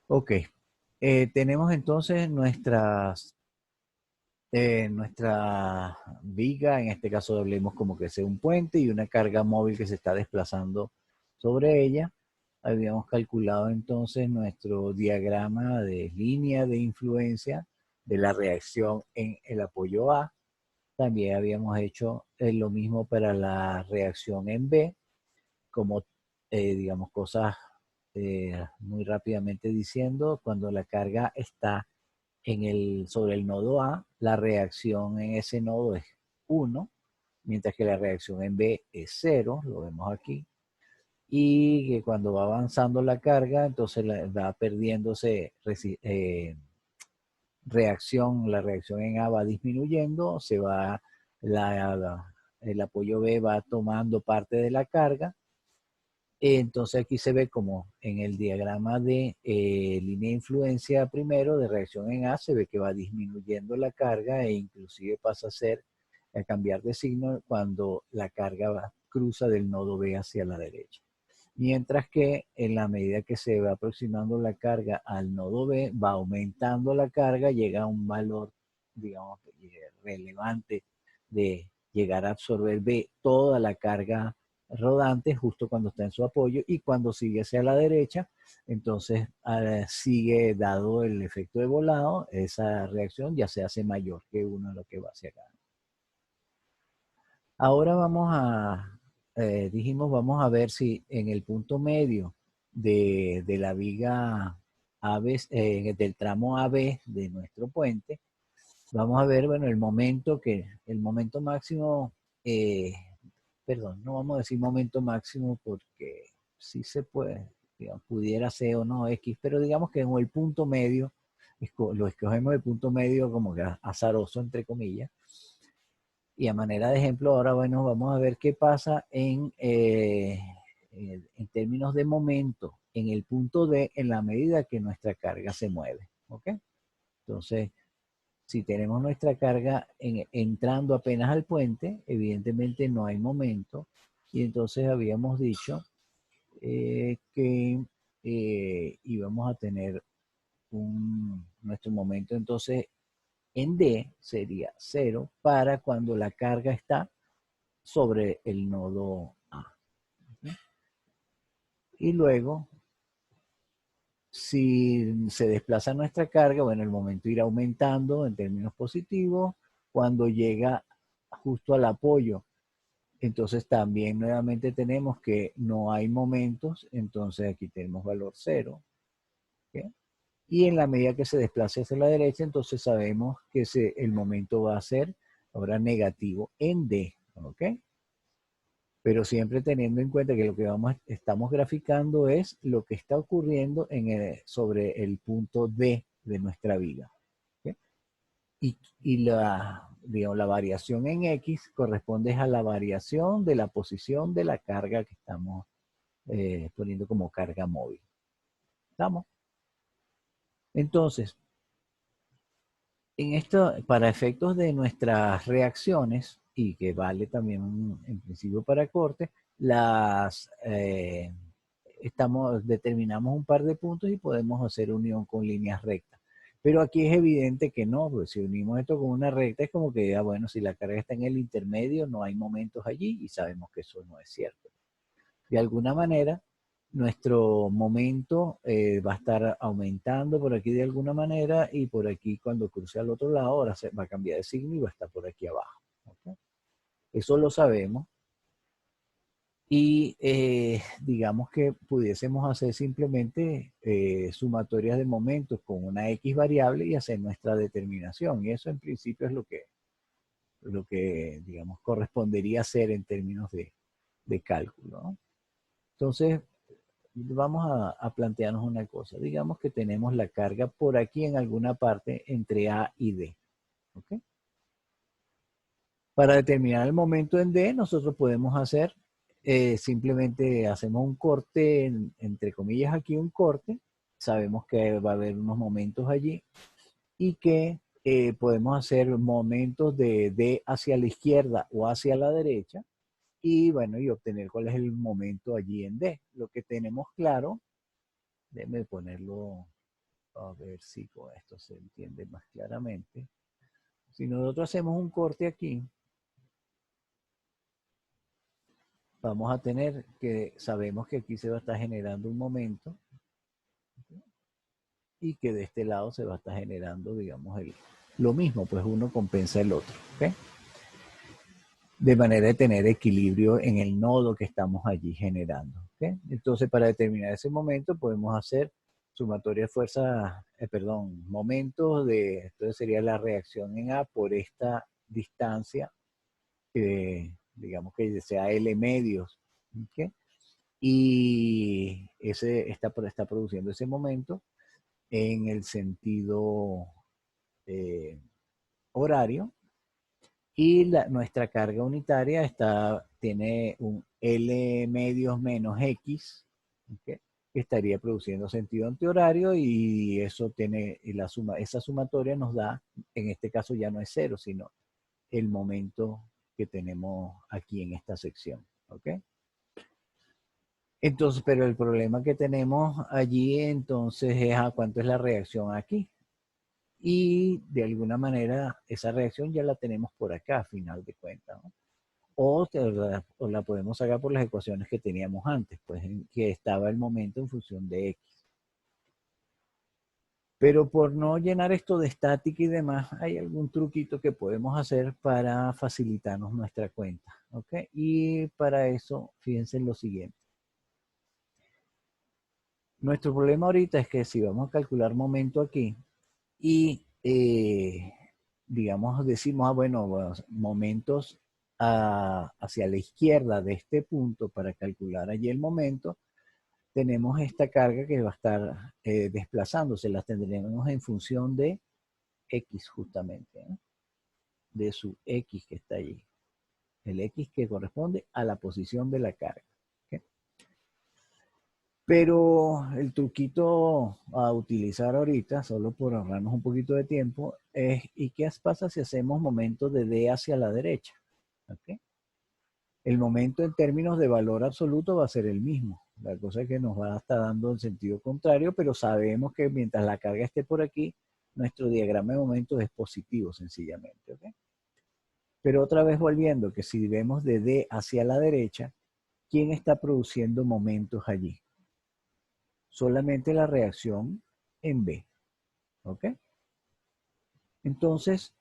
Ok, tenemos entonces nuestra viga, en este caso hablemos como que sea un puente y una carga móvil que se está desplazando sobre ella. Habíamos calculado entonces nuestro diagrama de línea de influencia de la reacción en el apoyo A. También habíamos hecho lo mismo para la reacción en B, como digamos cosas muy rápidamente diciendo, cuando la carga está sobre el nodo A, la reacción en ese nodo es 1, mientras que la reacción en B es 0, lo vemos aquí, y que cuando va avanzando la carga, entonces va perdiéndose reacción, la reacción en A va disminuyendo, el apoyo B va tomando parte de la carga. Entonces aquí se ve como en el diagrama de línea de influencia primero de reacción en A, se ve que va disminuyendo la carga e inclusive pasa a cambiar de signo cuando la carga cruza del nodo B hacia la derecha. Mientras que en la medida que se va aproximando la carga al nodo B, va aumentando la carga, llega a un valor, digamos, relevante de llegar a absorber B toda la carga rodante justo cuando está en su apoyo, y cuando sigue hacia la derecha, entonces sigue, dado el efecto de volado, esa reacción ya se hace mayor que uno de lo que va hacia acá. Ahora dijimos, vamos a ver si en el punto medio de la viga AB, del tramo AB de nuestro puente, vamos a ver, bueno, el momento máximo, eh, perdón, no vamos a decir momento máximo porque sí se puede, digamos, pudiera ser o no X, pero digamos que en el punto medio, lo escogemos el punto medio como que azaroso, entre comillas. Y a manera de ejemplo, ahora bueno, vamos a ver qué pasa en términos de momento en el punto D en la medida que nuestra carga se mueve. ¿Ok? Entonces, si tenemos nuestra carga entrando apenas al puente, evidentemente no hay momento. Y entonces habíamos dicho que íbamos a tener nuestro momento entonces en D sería 0 para cuando la carga está sobre el nodo A. Y luego, si se desplaza nuestra carga, bueno, el momento irá aumentando en términos positivos. Cuando llega justo al apoyo, entonces también nuevamente tenemos que no hay momentos, entonces aquí tenemos valor 0. ¿Okay? Y en la medida que se desplace hacia la derecha, entonces sabemos que el momento va a ser ahora negativo en D. ¿Ok? Pero siempre teniendo en cuenta que lo que estamos graficando es lo que está ocurriendo sobre el punto D de nuestra viga. ¿Okay? Y digamos, la variación en X corresponde a la variación de la posición de la carga que estamos poniendo como carga móvil. ¿Estamos? Entonces, para efectos de nuestras reacciones, y que vale también en principio para corte, determinamos un par de puntos y podemos hacer unión con líneas rectas. Pero aquí es evidente que no, porque si unimos esto con una recta es como que, bueno, si la carga está en el intermedio, no hay momentos allí, y sabemos que eso no es cierto. De alguna manera, nuestro momento va a estar aumentando por aquí de alguna manera, y por aquí cuando cruce al otro lado, ahora va a cambiar de signo y va a estar por aquí abajo. ¿Okay? Eso lo sabemos. Y digamos que pudiésemos hacer simplemente sumatorias de momentos con una X variable y hacer nuestra determinación. Y eso en principio es lo que digamos, correspondería hacer en términos de cálculo, ¿no? Entonces, vamos a plantearnos una cosa. Digamos que tenemos la carga por aquí en alguna parte entre A y D. ¿Okay? Para determinar el momento en D, nosotros podemos hacer, simplemente hacemos un corte, entre comillas aquí un corte, sabemos que va a haber unos momentos allí, y que podemos hacer momentos de D hacia la izquierda o hacia la derecha, y bueno, y obtener cuál es el momento allí en D. Lo que tenemos claro, déjenme ponerlo A ver si con esto se entiende más claramente. Si nosotros hacemos un corte aquí, vamos a tener que, sabemos que aquí se va a estar generando un momento y que de este lado se va a estar generando, digamos, lo mismo, pues uno compensa el otro, ¿ok? De manera de tener equilibrio en el nodo que estamos allí generando, ¿ok? Entonces, para determinar ese momento podemos hacer sumatoria de fuerzas, perdón, momentos de, entonces sería la reacción en A por esta distancia, digamos que sea L medios, ¿ok? Y ese está produciendo ese momento en el sentido eh, horario, y nuestra carga unitaria tiene un L medios menos X, ¿okay? Que estaría produciendo sentido antihorario, y eso tiene, y esa sumatoria nos da, en este caso ya no es cero, sino el momento que tenemos aquí en esta sección, ¿ok? Entonces, pero el problema que tenemos allí entonces es a cuánto es la reacción aquí. Y de alguna manera esa reacción ya la tenemos por acá a final de cuentas, ¿no? O la podemos sacar por las ecuaciones que teníamos antes, pues en que estaba el momento en función de X. Pero por no llenar esto de estática y demás, hay algún truquito que podemos hacer para facilitarnos nuestra cuenta, ¿ok? Y para eso, fíjense en lo siguiente. Nuestro problema ahorita es que si vamos a calcular momento aquí y digamos, decimos, bueno, momentos hacia la izquierda de este punto para calcular allí el momento, tenemos esta carga que va a estar desplazándose, la tendremos en función de X justamente, ¿no? De su X que está allí, el X que corresponde a la posición de la carga, ¿okay? Pero el truquito a utilizar ahorita, solo por ahorrarnos un poquito de tiempo, es ¿y qué pasa si hacemos momentos de D hacia la derecha? ¿Okay? El momento en términos de valor absoluto va a ser el mismo. La cosa es que nos va a estar dando en sentido contrario, pero sabemos que mientras la carga esté por aquí, nuestro diagrama de momentos es positivo sencillamente. ¿Okay? Pero otra vez volviendo, que si vemos de D hacia la derecha, ¿quién está produciendo momentos allí? Solamente la reacción en B. ¿Ok? Entonces,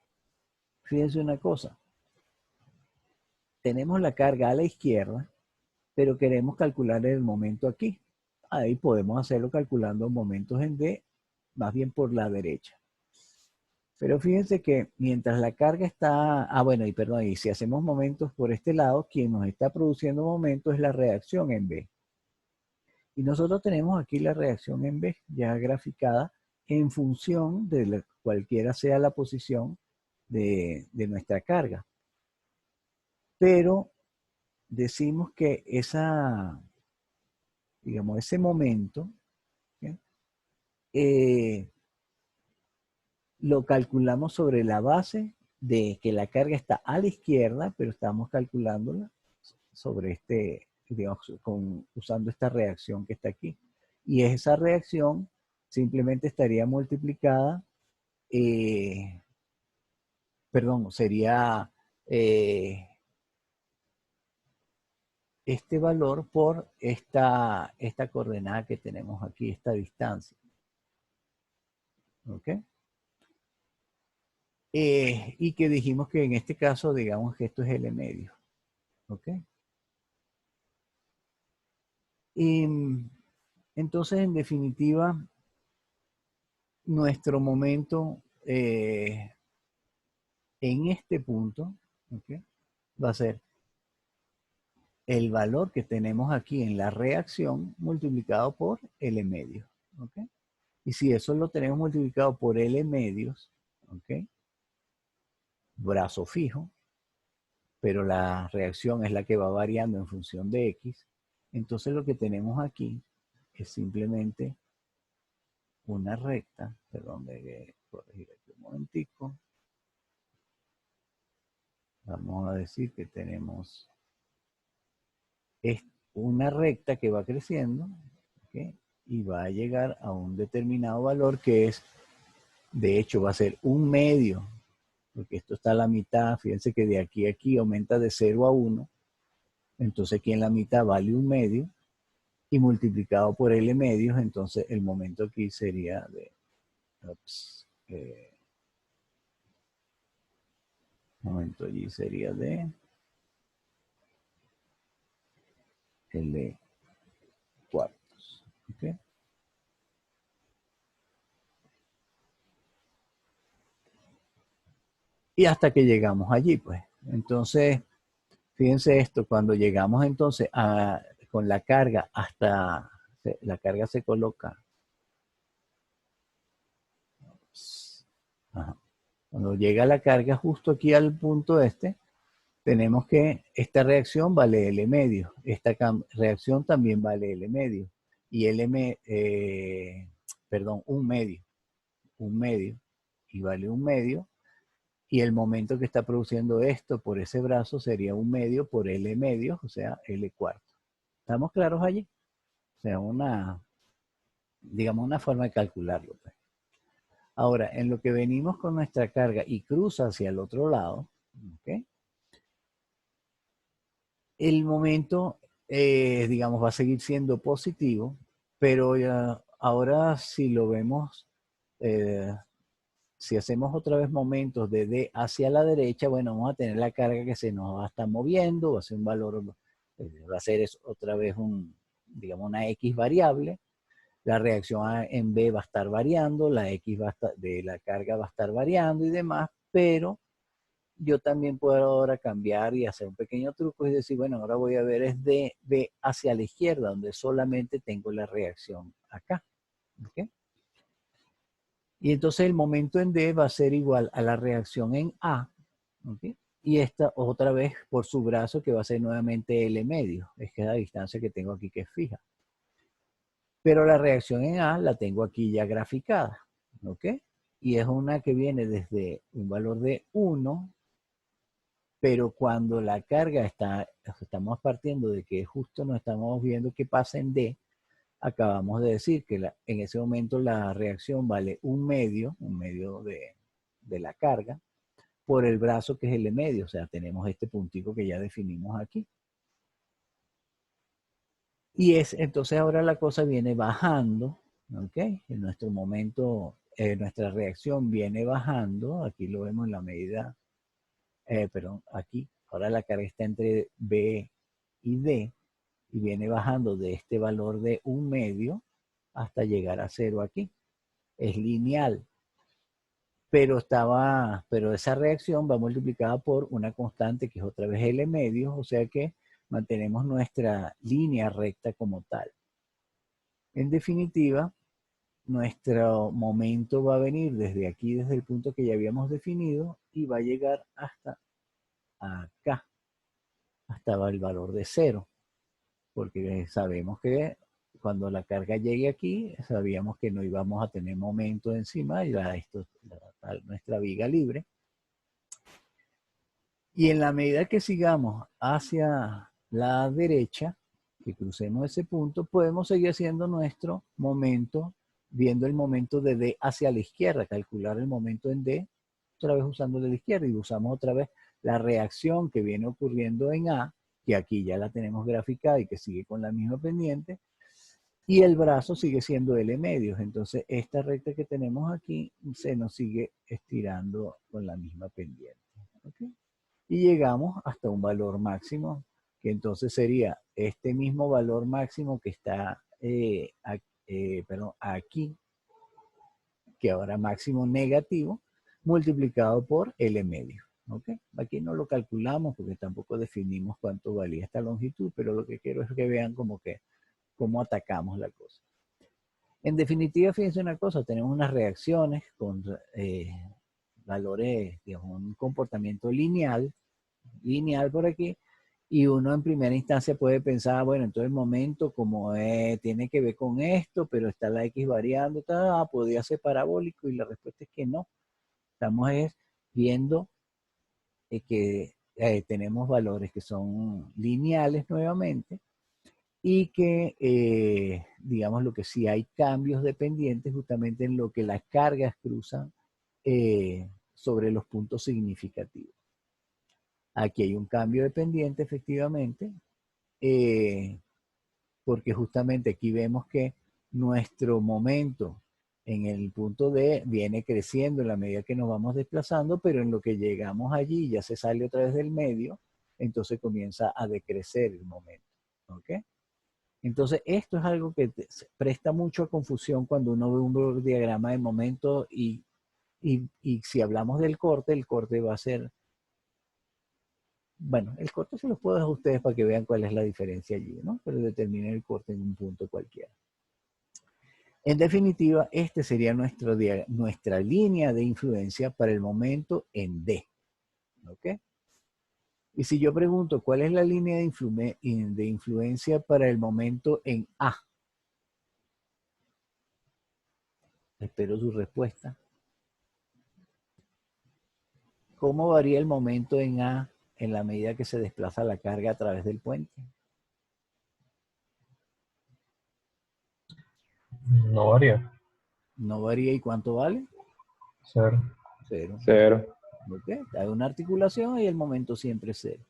fíjense una cosa. Tenemos la carga a la izquierda, pero queremos calcular el momento aquí. Ahí podemos hacerlo calculando momentos en D, más bien por la derecha. Pero fíjense que mientras la carga está, bueno, y perdón, y si hacemos momentos por este lado, quien nos está produciendo momentos es la reacción en B. Y nosotros tenemos aquí la reacción en B, ya graficada en función de cualquiera sea la posición de nuestra carga. Pero decimos que digamos, ese momento, ¿sí? Lo calculamos sobre la base de que la carga está a la izquierda, pero estamos calculándola sobre digamos, usando esta reacción que está aquí. Y esa reacción simplemente estaría multiplicada, perdón, sería este valor por esta coordenada que tenemos aquí, esta distancia. ¿Ok? Y que dijimos que en este caso, digamos que esto es L medio. ¿Ok? Y entonces, en definitiva, nuestro momento en este punto, ¿okay? Va a ser el valor que tenemos aquí en la reacción multiplicado por L medio. ¿Okay? Y si eso lo tenemos multiplicado por L medios, ¿okay? Brazo fijo, pero la reacción es la que va variando en función de X, entonces lo que tenemos aquí es simplemente una recta, perdón, de corregir aquí un momentico. Vamos a decir que tenemos una recta que va creciendo, ¿okay? y va a llegar a un determinado valor que es, de hecho, va a ser 1/2, porque esto está a la mitad. Fíjense que de aquí a aquí aumenta de 0 a 1. Entonces aquí en la mitad vale 1/2 y multiplicado por L medios, entonces el momento aquí sería de, momento allí sería de L cuartos. ¿Okay? Y hasta que llegamos allí, pues. Entonces, fíjense esto, cuando llegamos entonces con la carga hasta, la carga se coloca. Ajá. Cuando llega la carga justo aquí al punto este, tenemos que esta reacción vale L medio, esta reacción también vale L medio, y perdón, 1/2, 1/2, y vale 1/2, y el momento que está produciendo esto por ese brazo sería 1/2 por L medio, o sea, L cuarto. ¿Estamos claros allí? O sea, digamos, una forma de calcularlo, pues. Ahora, en lo que venimos con nuestra carga y cruza hacia el otro lado, ¿ok? El momento, digamos, va a seguir siendo positivo, pero ahora si lo vemos, eh, si hacemos otra vez momentos de D hacia la derecha, bueno, vamos a tener la carga que se nos va a estar moviendo, va a ser un valor, va a ser otra vez digamos, una X variable. La reacción en B va a estar variando, la X de la carga va a estar variando y demás, pero yo también puedo ahora cambiar y hacer un pequeño truco y decir, bueno, ahora voy a ver es de B hacia la izquierda, donde solamente tengo la reacción acá. ¿Okay? Y entonces el momento en D va a ser igual a la reacción en A. ¿Okay? Y esta otra vez por su brazo, que va a ser nuevamente L medio. Es que es la distancia que tengo aquí que es fija. Pero la reacción en A la tengo aquí ya graficada. ¿Ok? Y es una que viene desde un valor de 1, pero cuando la carga estamos partiendo de que justo nos estamos viendo que pasa en D, acabamos de decir que en ese momento la reacción vale 1/2 de la carga, por el brazo que es L medio, o sea, tenemos este puntico que ya definimos aquí. Y entonces ahora la cosa viene bajando, ¿ok? En nuestro momento, nuestra reacción viene bajando, aquí lo vemos en la medida, perdón, aquí, ahora la carga está entre B y D, y viene bajando de este valor de 1/2 hasta llegar a 0 aquí. Es lineal, pero esa reacción va multiplicada por una constante que es otra vez L medio, o sea que mantenemos nuestra línea recta como tal. En definitiva, nuestro momento va a venir desde aquí, desde el punto que ya habíamos definido, y va a llegar hasta acá, hasta el valor de 0, porque sabemos que cuando la carga llegue aquí, sabíamos que no íbamos a tener momento encima, y nuestra viga libre. Y en la medida que sigamos hacia la derecha, que crucemos ese punto, podemos seguir haciendo nuestro momento, viendo el momento de D hacia la izquierda, calcular el momento en D, otra vez usando de la izquierda, y usamos otra vez la reacción que viene ocurriendo en A, que aquí ya la tenemos graficada y que sigue con la misma pendiente, y el brazo sigue siendo L medios. Entonces esta recta que tenemos aquí se nos sigue estirando con la misma pendiente. ¿Okay? Y llegamos hasta un valor máximo, que entonces sería este mismo valor máximo que está aquí, que ahora máximo negativo, multiplicado por L medio. ¿Okay? Aquí no lo calculamos porque tampoco definimos cuánto valía esta longitud, pero lo que quiero es que vean como que cómo atacamos la cosa. En definitiva, fíjense una cosa, tenemos unas reacciones con valores, digamos, un comportamiento lineal por aquí, y uno en primera instancia puede pensar, bueno, entonces el momento como tiene que ver con esto, pero está la X variando, podría ser parabólico, y la respuesta es que no. Estamos viendo que tenemos valores que son lineales nuevamente, y que, digamos, lo que sí hay cambios de pendientes justamente en lo que las cargas cruzan sobre los puntos significativos. Aquí hay un cambio de pendiente, efectivamente, porque justamente aquí vemos que nuestro momento en el punto D viene creciendo en la medida que nos vamos desplazando, pero en lo que llegamos allí ya se sale otra vez del medio, entonces comienza a decrecer el momento. ¿Ok? Entonces, esto es algo que presta mucho a confusión cuando uno ve un diagrama de momento y si hablamos del corte, el corte va a ser, bueno, el corte se los puedo dejar a ustedes para que vean cuál es la diferencia allí, ¿no? Pero determinen el corte en un punto cualquiera. En definitiva, este sería nuestra línea de influencia para el momento en D. ¿Ok? Y si yo pregunto cuál es la línea de influencia para el momento en A, espero su respuesta. ¿Cómo varía el momento en A en la medida que se desplaza la carga a través del puente? No varía. ¿No varía y cuánto vale? Cero. Cero. Cero. ¿Ok? Hay una articulación y el momento siempre es cero.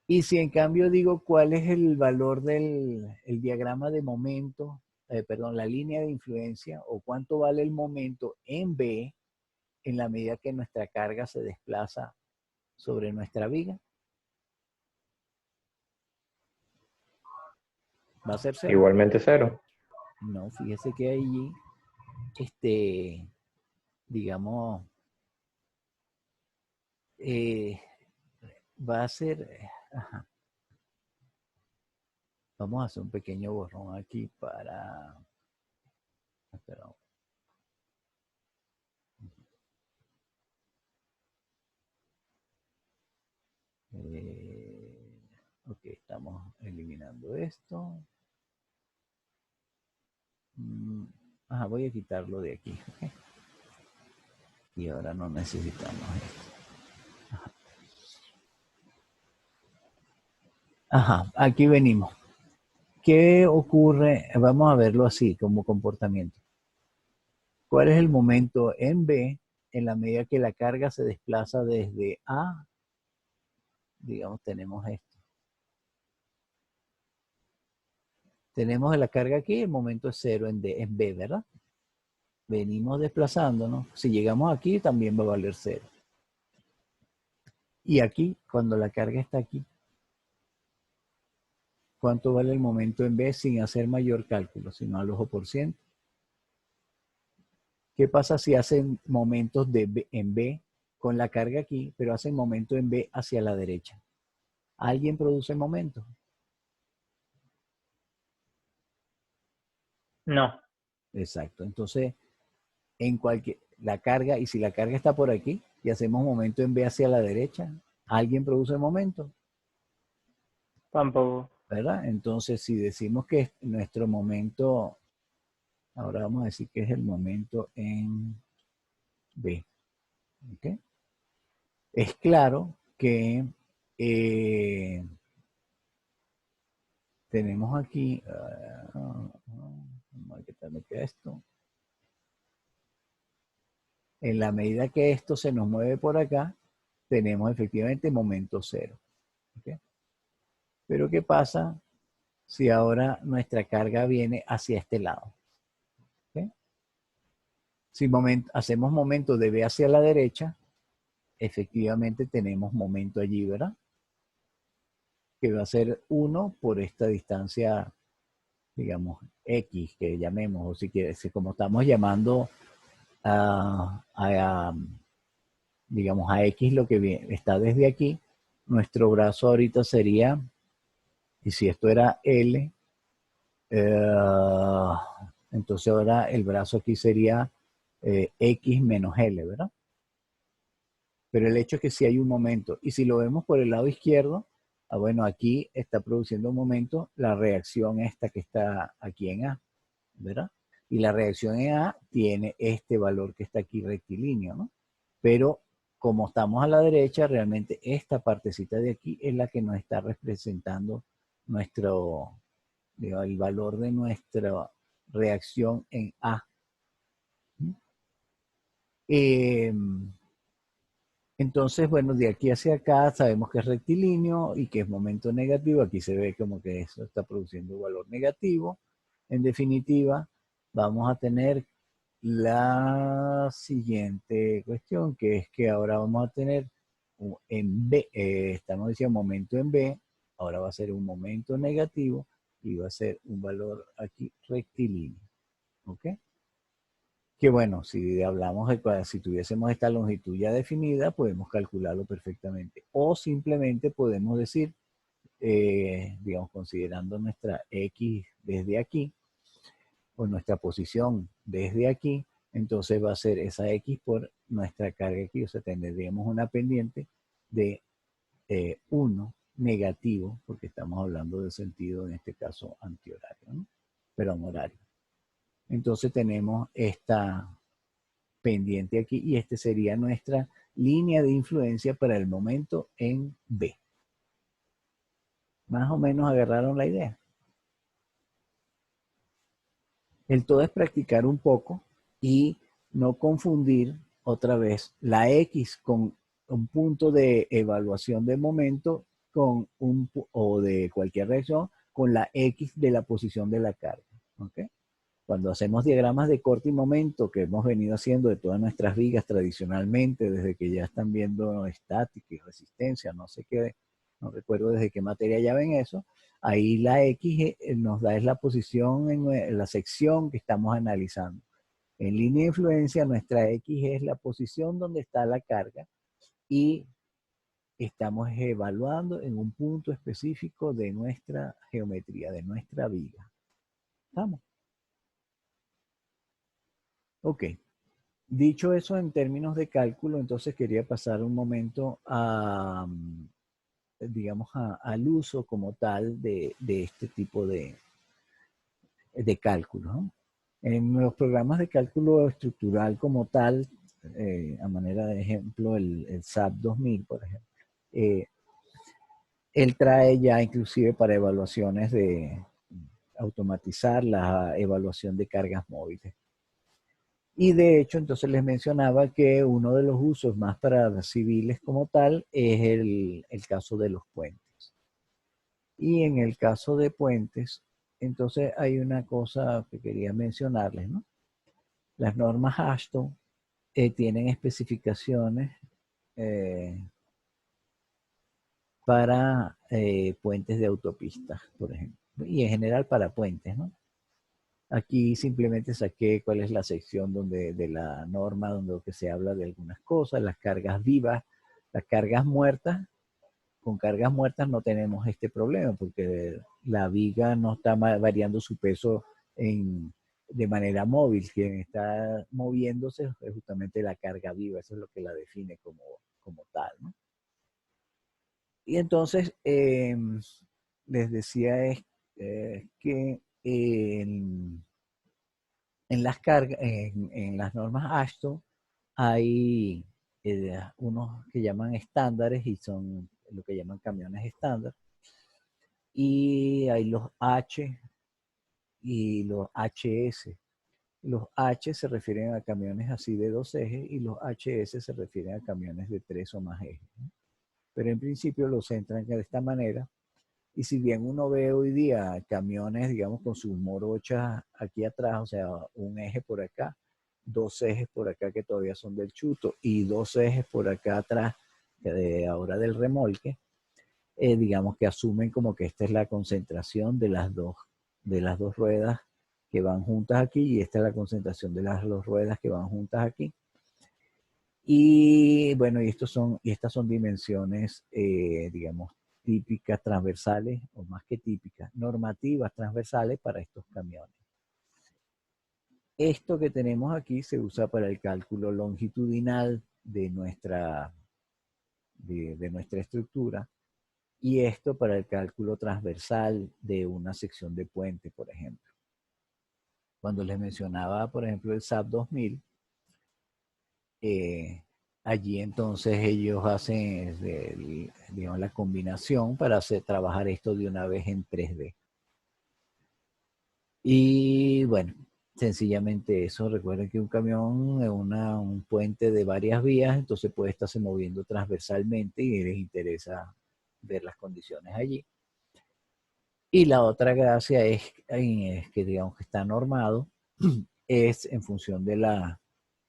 Y si en cambio digo cuál es el valor del diagrama de momento, perdón, la línea de influencia o cuánto vale el momento en B en la medida que nuestra carga se desplaza sobre nuestra viga, ¿va a ser cero? Igualmente cero. No, fíjese que allí, digamos, eh, va a ser, ajá, vamos a hacer un pequeño borrón aquí para, perdón. Ok, estamos eliminando esto. Ajá, voy a quitarlo de aquí. Okay. Y ahora no necesitamos esto. Ajá, aquí venimos. ¿Qué ocurre? Vamos a verlo así, como comportamiento. ¿Cuál es el momento en B en la medida que la carga se desplaza desde A? Digamos, tenemos esto. Tenemos la carga aquí, el momento es cero en B, ¿verdad? Venimos desplazándonos. Si llegamos aquí, también va a valer cero. Y aquí, cuando la carga está aquí, ¿cuánto vale el momento en B sin hacer mayor cálculo, sino al ojo por ciento? ¿Qué pasa si hacen momentos en B con la carga aquí, pero hacen momento en B hacia la derecha? ¿Alguien produce momento? No. Exacto. Entonces, la carga, y si la carga está por aquí y hacemos momento en B hacia la derecha, ¿alguien produce momento? Tampoco. ¿Verdad? Entonces, si decimos que nuestro momento, ahora vamos a decir que es el momento en B. ¿Okay? Es claro que tenemos aquí, ¿qué tal me queda esto? En la medida que esto se nos mueve por acá, tenemos efectivamente momento cero. ¿Okay? Pero ¿qué pasa si ahora nuestra carga viene hacia este lado? ¿Okay? Si hacemos momento de B hacia la derecha, efectivamente tenemos momento allí, ¿verdad? Que va a ser 1 por esta distancia, digamos, X, que llamemos, o si quieres, como estamos llamando digamos, a X lo que está desde aquí, nuestro brazo ahorita sería, y si esto era L, entonces ahora el brazo aquí sería X menos L, ¿verdad? Pero el hecho es que si hay un momento, y si lo vemos por el lado izquierdo, bueno, aquí está produciendo un momento la reacción esta que está aquí en A, ¿verdad? Y la reacción en A tiene este valor que está aquí rectilíneo, ¿no? Pero como estamos a la derecha, realmente esta partecita de aquí es la que nos está representando nuestro, digo, el valor de nuestra reacción en A. Eh, entonces, bueno, de aquí hacia acá sabemos que es rectilíneo y que es momento negativo. Aquí se ve como que eso está produciendo un valor negativo. En definitiva, vamos a tener la siguiente cuestión, que es que ahora vamos a tener en B, estamos diciendo momento en B, ahora va a ser un momento negativo y va a ser un valor aquí rectilíneo. ¿Ok? Que bueno, si hablamos de si tuviésemos esta longitud ya definida, podemos calcularlo perfectamente. O simplemente podemos decir, digamos, considerando nuestra X desde aquí, o nuestra posición desde aquí, entonces va a ser esa X por nuestra carga aquí, o sea, tendríamos una pendiente de 1 negativo, porque estamos hablando del sentido, en este caso, antihorario, ¿no? Perdón, horario. Entonces tenemos esta pendiente aquí y este sería nuestra línea de influencia para el momento en B. Más o menos agarraron la idea. El todo es practicar un poco y no confundir otra vez la X con un punto de evaluación de momento con o de cualquier reacción con la X de la posición de la carga. ¿Okay? Cuando hacemos diagramas de corte y momento que hemos venido haciendo de todas nuestras vigas tradicionalmente, desde que ya están viendo estática y resistencia, no sé qué, no recuerdo desde qué materia ya ven eso, ahí la X nos da es la posición en la sección que estamos analizando. En línea de influencia, nuestra X es la posición donde está la carga y estamos evaluando en un punto específico de nuestra geometría, de nuestra viga. ¿Estamos? Ok. Dicho eso en términos de cálculo, entonces quería pasar un momento a, digamos, al uso como tal de este tipo de cálculo, ¿no? En los programas de cálculo estructural como tal, a manera de ejemplo, el SAP 2000, por ejemplo, eh, él trae ya inclusive para evaluaciones de automatizar la evaluación de cargas móviles. Y de hecho, entonces les mencionaba que uno de los usos más para civiles como tal es el caso de los puentes. Y en el caso de puentes, entonces hay una cosa que quería mencionarles, ¿no? Las normas Ashton tienen especificaciones eh, para puentes de autopistas, por ejemplo, y en general para puentes, ¿no? Aquí simplemente saqué cuál es la sección donde, de la norma donde que se habla de algunas cosas, las cargas vivas, las cargas muertas. Con cargas muertas no tenemos este problema porque la viga no está variando su peso de manera móvil. Quien está moviéndose es justamente la carga viva, eso es lo que la define como tal, ¿no? Y entonces les decía que en las cargas, en las normas Ashton hay unos que llaman estándares y son lo que llaman camiones estándar. Y hay los H y los HS. Los H se refieren a camiones así de 2 ejes y los HS se refieren a camiones de 3 o más ejes, ¿no? Pero en principio los centran de esta manera. Y si bien uno ve hoy día camiones, digamos, con sus morochas aquí atrás, o sea, un eje por acá, 2 ejes por acá que todavía son del chuto y 2 ejes por acá atrás, que de ahora del remolque, digamos que asumen como que esta es la concentración de las dos ruedas que van juntas aquí y esta es la concentración de las dos ruedas que van juntas aquí. Y bueno, y estas son dimensiones, digamos, típicas, transversales, o más que típicas, normativas transversales para estos camiones. Esto que tenemos aquí se usa para el cálculo longitudinal de nuestra estructura y esto para el cálculo transversal de una sección de puente, por ejemplo. Cuando les mencionaba, por ejemplo, el SAP 2000, allí entonces ellos hacen, digamos, la combinación para trabajar esto de una vez en 3D. Y bueno, sencillamente eso. Recuerden que un camión es un puente de varias vías, entonces puede estarse moviendo transversalmente y les interesa ver las condiciones allí. Y la otra gracia es que digamos que está normado, es en función de la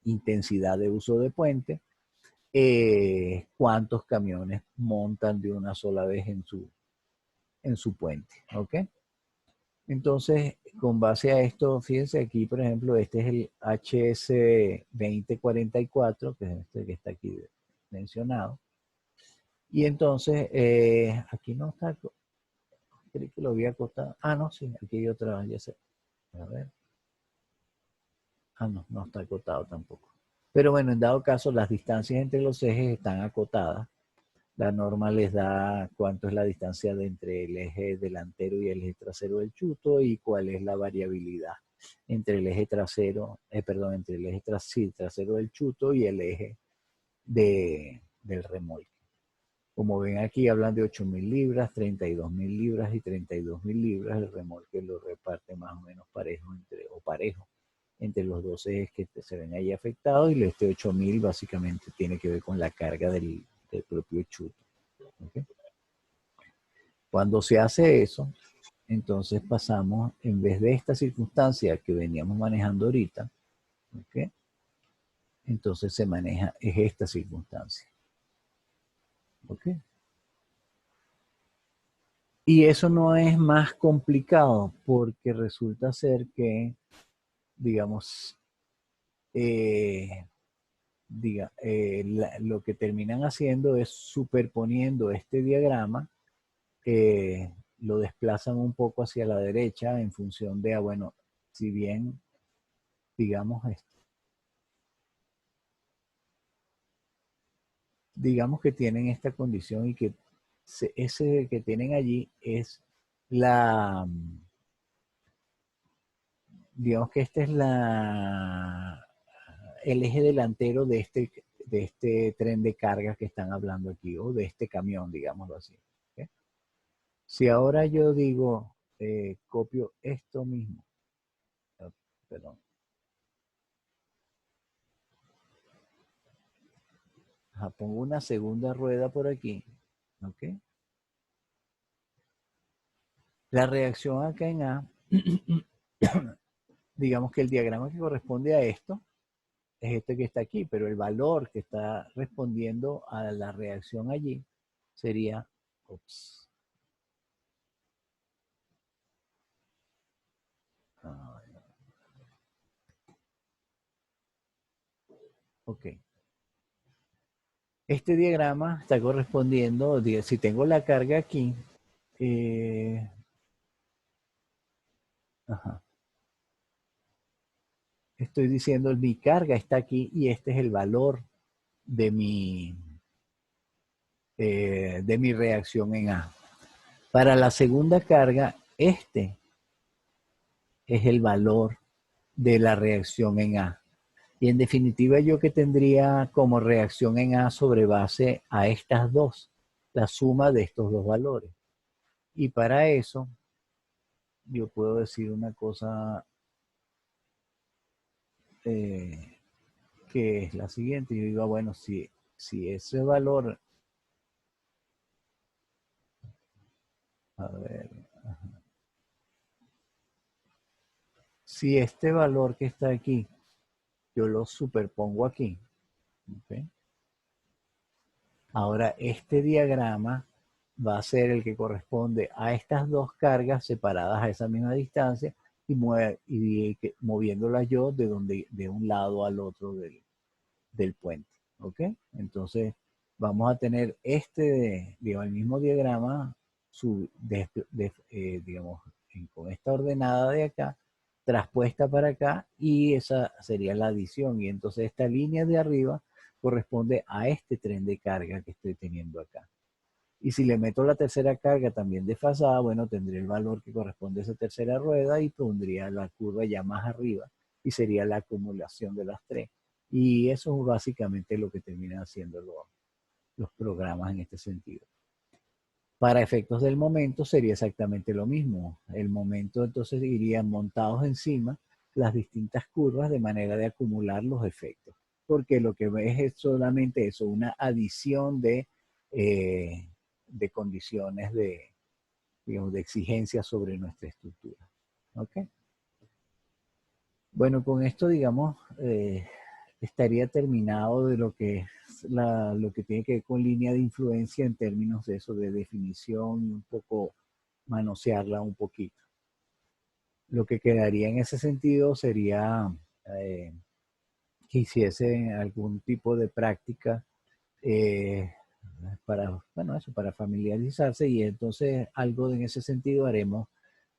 intensidad de uso de puente, cuántos camiones montan de una sola vez en su puente, ¿ok? Entonces, con base a esto, fíjense aquí, por ejemplo, este es el HS 2044, que es este que está aquí mencionado. Y entonces, aquí no está, creí que lo había acotado. Ah, no, sí, aquí hay otra, ya sé. A ver. Ah, no, no está acotado tampoco. Pero bueno, en dado caso, las distancias entre los ejes están acotadas. La norma les da cuánto es la distancia entre el eje delantero y el eje trasero del chuto y cuál es la variabilidad entre el eje trasero, perdón, entre el eje trasero del chuto y el eje del remolque. Como ven aquí, hablan de 8.000 libras, 32.000 libras y 32.000 libras. El remolque lo reparte más o menos parejo entre los dos ejes que se ven ahí afectados, y este 8.000 básicamente tiene que ver con la carga del propio chuto. ¿Okay? Cuando se hace eso, entonces pasamos, en vez de esta circunstancia que veníamos manejando ahorita, ¿okay? Entonces se maneja es esta circunstancia. ¿Okay? Y eso no es más complicado porque resulta ser que, digamos, lo que terminan haciendo es superponiendo este diagrama, lo desplazan un poco hacia la derecha en función de, bueno, si bien, digamos que tienen esta condición y que ese que tienen allí es la, digamos que este es el eje delantero de este tren de carga que están hablando aquí, o de este camión, digámoslo así. ¿Okay? Si ahora yo digo, copio esto mismo, perdón, pongo una segunda rueda por aquí, ¿ok? La reacción acá en A, digamos que el diagrama que corresponde a esto es este que está aquí, pero el valor que está respondiendo a la reacción allí sería, ups, ok. Este diagrama está correspondiendo, si tengo la carga aquí, eh, ajá, estoy diciendo mi carga está aquí y este es el valor de de mi reacción en A. Para la segunda carga, este es el valor de la reacción en A. Y en definitiva, yo que tendría como reacción en A sobre base a estas dos, la suma de estos dos valores. Y para eso, yo puedo decir una cosa que es la siguiente. Yo digo, bueno, si ese valor, a ver, si este valor que está aquí, yo lo superpongo aquí, ¿okay? Ahora este diagrama va a ser el que corresponde a estas dos cargas separadas a esa misma distancia y, moviéndolas yo de un lado al otro del puente. ¿Ok? Entonces vamos a tener digamos, el mismo diagrama, digamos, con esta ordenada de acá, traspuesta para acá, y esa sería la adición. Y entonces esta línea de arriba corresponde a este tren de carga que estoy teniendo acá. Y si le meto la tercera carga también desfasada, bueno, tendré el valor que corresponde a esa tercera rueda y pondría la curva ya más arriba y sería la acumulación de las tres. Y eso es básicamente lo que terminan haciendo los programas en este sentido. Para efectos del momento sería exactamente lo mismo. El momento entonces irían montados encima las distintas curvas de manera de acumular los efectos. Porque lo que ves es solamente eso, una adición de condiciones digamos, de exigencia sobre nuestra estructura. ¿Ok? Bueno, con esto, digamos, estaría terminado de lo que es lo que tiene que ver con línea de influencia en términos de eso, de definición y un poco manosearla un poquito. Lo que quedaría en ese sentido sería eh, que hiciese algún tipo de práctica eh, para, bueno, eso, para familiarizarse y entonces algo en ese sentido haremos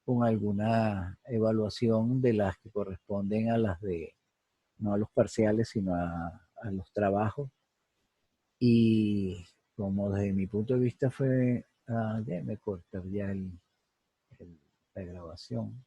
con alguna evaluación de las que corresponden a las de no a los parciales, sino a los trabajos. Y como desde mi punto de vista fue, déjeme cortar ya la grabación.